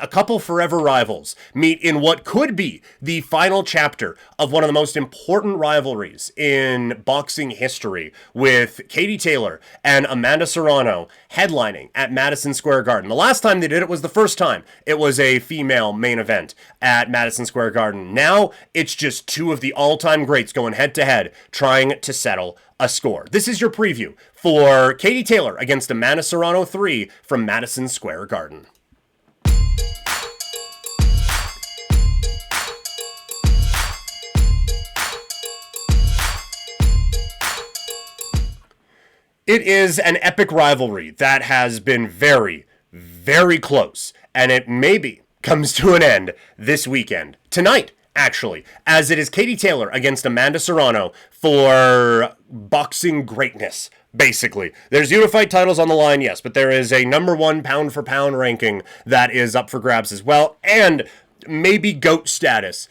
a couple forever rivals meet in what could be the final chapter of one of the most important rivalries in boxing history, with Katie Taylor and Amanda Serrano headlining at Madison Square Garden. The last time they did it was the first time it was a female main event at Madison Square Garden. Now it's just two of the all-time greats going head-to-head trying to settle a score. This is your preview for Katie Taylor against Amanda Serrano 3 from Madison Square Garden. It is an epic rivalry that has been very, very close, and it maybe comes to an end this weekend. Tonight, actually, as it is Katie Taylor against Amanda Serrano for boxing greatness, basically. There's unified titles on the line, yes, but there is a number one pound-for-pound ranking that is up for grabs as well, and maybe GOAT status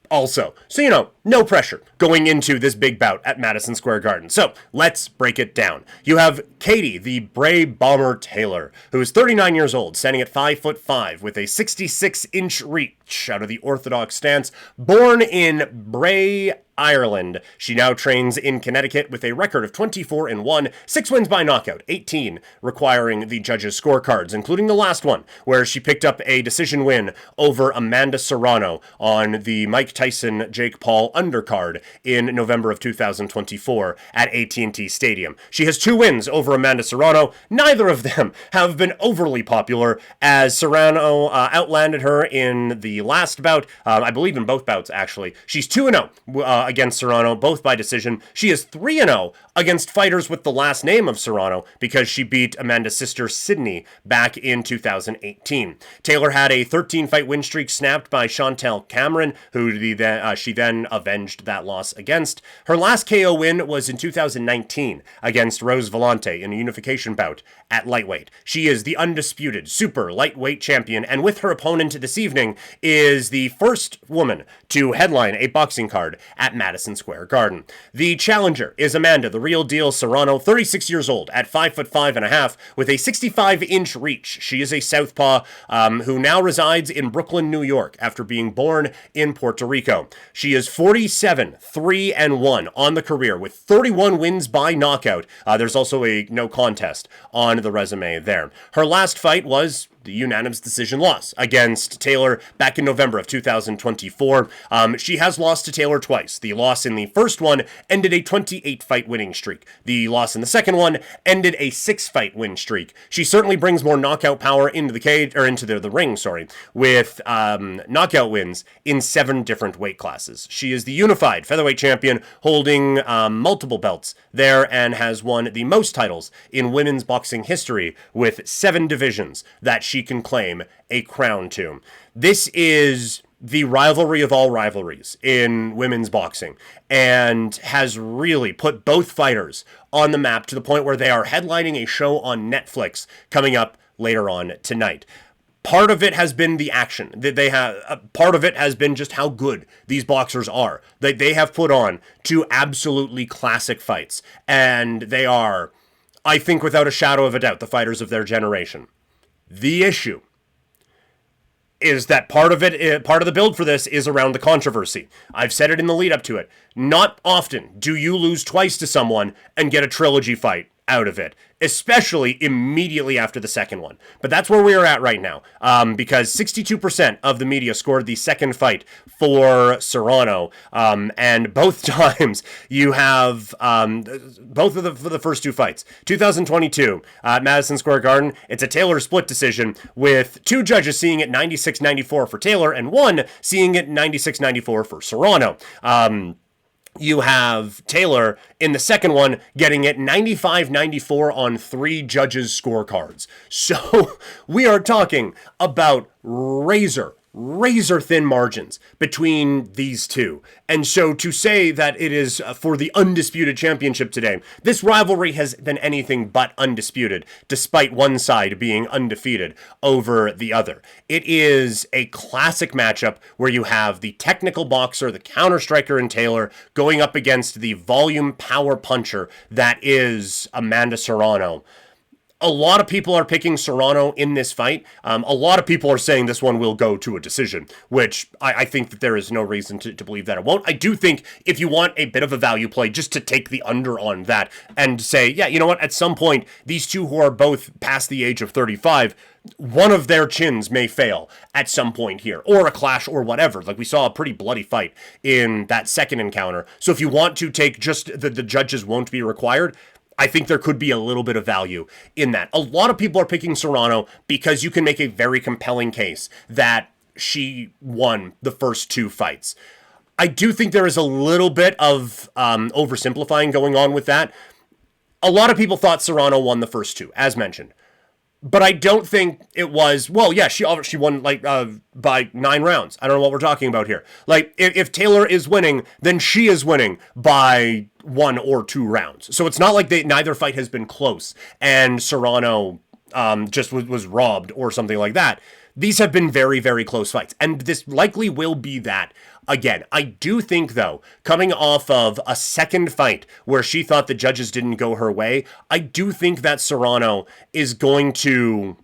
also. So, no pressure going into this big bout at Madison Square Garden. So, let's break it down. You have Katie, the Bray Bomber Taylor, who is 39 years old, standing at 5'5", with a 66-inch reach out of the orthodox stance. Born in Bray, Ireland, she now trains in Connecticut with a record of 24-1, 6 wins by knockout, 18 requiring the judges' scorecards, including the last one, where she picked up a decision win over Amanda Serrano on the Mike Tyson-Jake Paul undercard in November of 2024 at AT&T Stadium. She has 2 wins over Amanda Serrano. Neither of them have been overly popular, as Serrano outlanded her in the last bout, I believe in both bouts, actually. She's 2-0 against Serrano, both by decision. She is 3-0 against fighters with the last name of Serrano, because she beat Amanda's sister Sydney back in 2018. Taylor had a 13-fight win streak snapped by Chantel Cameron, who she then avenged that loss against. Her last KO win was in 2019 against Rose Vellante in a unification bout at lightweight. She is the undisputed super lightweight champion, and with her opponent this evening is the first woman to headline a boxing card at Madison Square Garden. The challenger is Amanda, the real deal Serrano, 36 years old, at 5'5.5", with a 65-inch reach. She is a southpaw who now resides in Brooklyn, New York, after being born in Puerto Rico. She is 47-3-1 on the career, with 31 wins by knockout. There's also a no contest on the resume there. Her last fight was the unanimous decision loss against Taylor back in November of 2024. She has lost to Taylor twice. The loss in the first one ended a 28-fight winning streak. The loss in the second one ended a 6-fight win streak. She certainly brings more knockout power into the cage, or into the ring, with knockout wins in 7 different weight classes. She is the unified featherweight champion, holding multiple belts there, and has won the most titles in women's boxing history, with 7 divisions that she can claim a crown to. This is the rivalry of all rivalries in women's boxing, and has really put both fighters on the map to the point where they are headlining a show on Netflix coming up later on tonight. Part of it has been the action that they have. Part of it has been just how good these boxers are. They have put on 2 absolutely classic fights, and they are, I think, without a shadow of a doubt, the fighters of their generation. The issue is that part of the build for this is around the controversy. I've said it in the lead up to it. Not often do you lose twice to someone and get a trilogy fight out of it, especially immediately after the second one. But that's where we are at right now, because 62% of the media scored the second fight for Serrano, and both times you have both of for the first 2 fights. 2022 at Madison Square Garden, it's a Taylor split decision, with 2 judges seeing it 96-94 for Taylor and 1 seeing it 96-94 for Serrano. You have Taylor in the second one getting it 95-94 on 3 judges' scorecards. So we are talking about razor thin margins between these two. And so to say that it is for the undisputed championship today, this rivalry has been anything but undisputed, despite one side being undefeated over the other. It is a classic matchup where you have the technical boxer, the counter striker in Taylor, going up against the volume power puncher that is Amanda Serrano. A lot of people are picking Serrano in this fight. A lot of people are saying this one will go to a decision, which I think that there is no reason to believe that it won't. I do think if you want a bit of a value play, just to take the under on that and say, yeah, you know what, at some point, these two who are both past the age of 35, one of their chins may fail at some point here, or a clash or whatever. Like we saw a pretty bloody fight in that second encounter. So if you want to take just the judges won't be required, I think there could be a little bit of value in that. A lot of people are picking Serrano because you can make a very compelling case that she won the first two fights. I do think there is a little bit of oversimplifying going on with that. A lot of people thought Serrano won the first two, as mentioned. But I don't think it was, well, yeah, she won like by 9 rounds. I don't know what we're talking about here. Like, if Taylor is winning, then she is winning by 1 or 2 rounds. So it's not like neither fight has been close and Serrano just was robbed or something like that. These have been very, very close fights. And this likely will be that again. I do think, though, coming off of a second fight where she thought the judges didn't go her way, I do think that Serrano is going to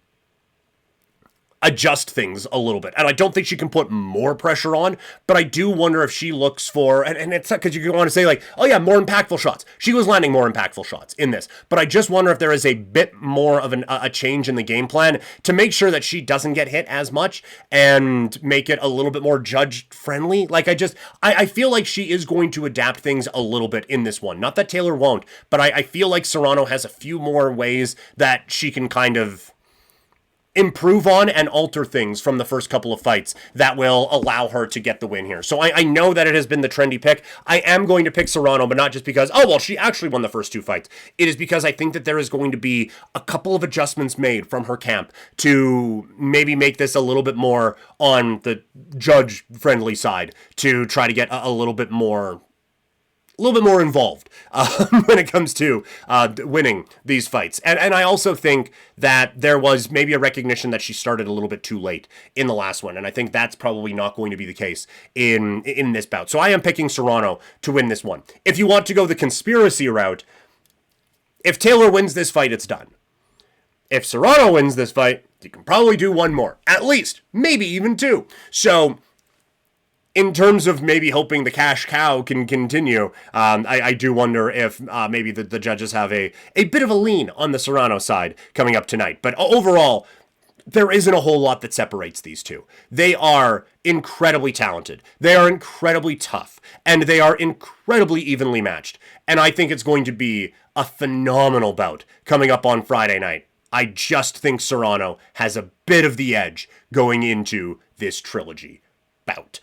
adjust things a little bit. And I don't think she can put more pressure on, but I do wonder if she looks for, and it's not because you want to say like, oh yeah, more impactful shots. She was landing more impactful shots in this, but I just wonder if there is a bit more of a change in the game plan to make sure that she doesn't get hit as much and make it a little bit more judge friendly. Like I feel like she is going to adapt things a little bit in this one. Not that Taylor won't, but I feel like Serrano has a few more ways that she can kind of improve on and alter things from the first couple of fights that will allow her to get the win here. So I know that it has been the trendy pick. I am going to pick Serrano, but not just because, oh, well, she actually won the first 2 fights. It is because I think that there is going to be a couple of adjustments made from her camp to maybe make this a little bit more on the judge-friendly side to try to get a little bit more involved when it comes to winning these fights. And I also think that there was maybe a recognition that she started a little bit too late in the last one. And I think that's probably not going to be the case in this bout. So I am picking Serrano to win this one. If you want to go the conspiracy route, if Taylor wins this fight, it's done. If Serrano wins this fight, you can probably do one more. At least. Maybe even 2. So in terms of maybe hoping the cash cow can continue, I do wonder if maybe the judges have a bit of a lean on the Serrano side coming up tonight. But overall, there isn't a whole lot that separates these two. They are incredibly talented. They are incredibly tough. And they are incredibly evenly matched. And I think it's going to be a phenomenal bout coming up on Friday night. I just think Serrano has a bit of the edge going into this trilogy bout.